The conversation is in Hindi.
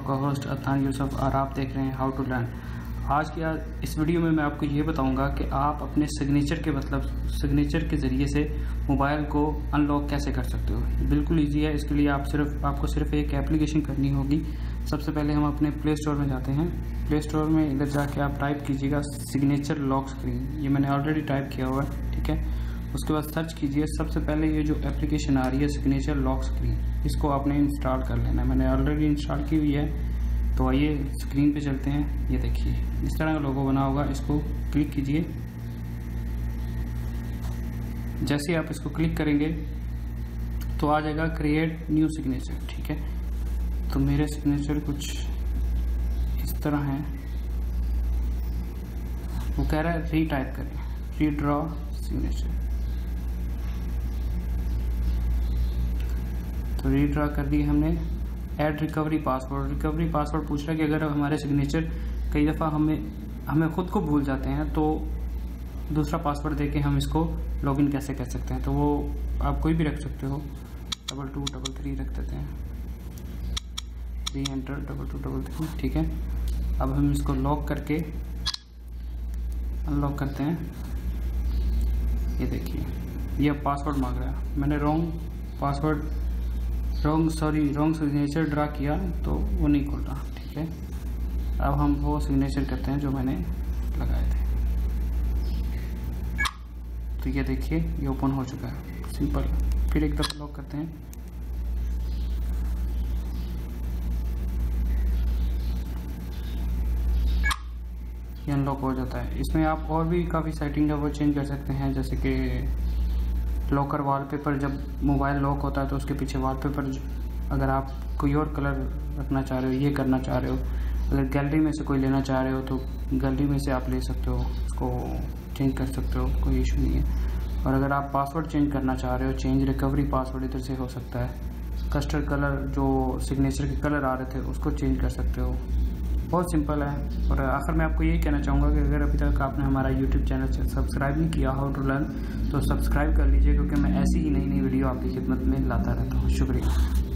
आपका होस्ट अदनान यूसुफ और आप देख रहे हैं हाउ टू लर्न। आज की इस वीडियो में मैं आपको ये बताऊंगा कि आप अपने सिग्नेचर के ज़रिए से मोबाइल को अनलॉक कैसे कर सकते हो। बिल्कुल इजी है। इसके लिए आपको सिर्फ एक एप्लीकेशन करनी होगी। सबसे पहले हम अपने प्ले स्टोर में जाते हैं। प्ले स्टोर में इधर जाके आप टाइप कीजिएगा सिग्नेचर लॉक स्क्रीन। ये मैंने ऑलरेडी टाइप किया हुआ है, ठीक है। उसके बाद सर्च कीजिए। सबसे पहले ये जो एप्लीकेशन आ रही है सिग्नेचर लॉक स्क्रीन, इसको आपने इंस्टॉल कर लेना है। मैंने ऑलरेडी इंस्टॉल की हुई है। तो आइए स्क्रीन पे चलते हैं। ये देखिए इस तरह का लोगो बना होगा, इसको क्लिक कीजिए। जैसे आप इसको क्लिक करेंगे तो आ जाएगा क्रिएट न्यू सिग्नेचर, ठीक है। तो मेरे सिग्नेचर कुछ इस तरह है। वो कह रहा है रीटाइप करें, रीड्रॉ सिग्नेचर। तो रीड्रॉ कर दी हमने। Add recovery password. Recovery password पूछ रहा है कि अगर हमारे सिग्नेचर कई दफ़ा हमें खुद को भूल जाते हैं तो दूसरा पासवर्ड देके हम इसको लॉगिन कैसे कर सकते हैं। तो वो आप कोई भी रख सकते हो। 2233 रख देते हैं। री एंटर 2233, ठीक है। अब हम इसको लॉक करके अनलॉक करते हैं। ये देखिए ये पासवर्ड मांग रहा है। मैंने रॉन्ग सिग्नेचर ड्रा किया तो वो नहीं खुल रहा, ठीक है। अब हम वो सिग्नेचर करते हैं जो मैंने लगाए थे। तो ये देखिए ये ओपन हो चुका है, सिंपल। फिर एक दफ़ा लॉक करते हैं। ये अनलॉक हो जाता है। इसमें आप और भी काफ़ी सेटिंग है वो चेंज कर सकते हैं, जैसे कि लॉकर वॉलपेपर। जब मोबाइल लॉक होता है तो उसके पीछे वॉलपेपर अगर आप कोई और कलर रखना चाह रहे हो, ये करना चाह रहे हो। अगर गैलरी में से कोई लेना चाह रहे हो तो गैलरी में से आप ले सकते हो, उसको चेंज कर सकते हो, कोई इशू नहीं है। और अगर आप पासवर्ड चेंज करना चाह रहे हो, चेंज रिकवरी पासवर्ड इधर से हो सकता है। कस्टर्ड कलर जो सिग्नेचर के कलर आ रहे थे उसको चेंज कर सकते हो। बहुत सिंपल है। और आखिर में आपको यही कहना चाहूँगा कि अगर अभी तक आपने हमारा यूट्यूब चैनल सब्सक्राइब नहीं किया हाउ टू लर्न, तो सब्सक्राइब कर लीजिए, क्योंकि मैं ऐसी ही नई वीडियो आपकी खिदमत में लाता रहता हूँ। शुक्रिया।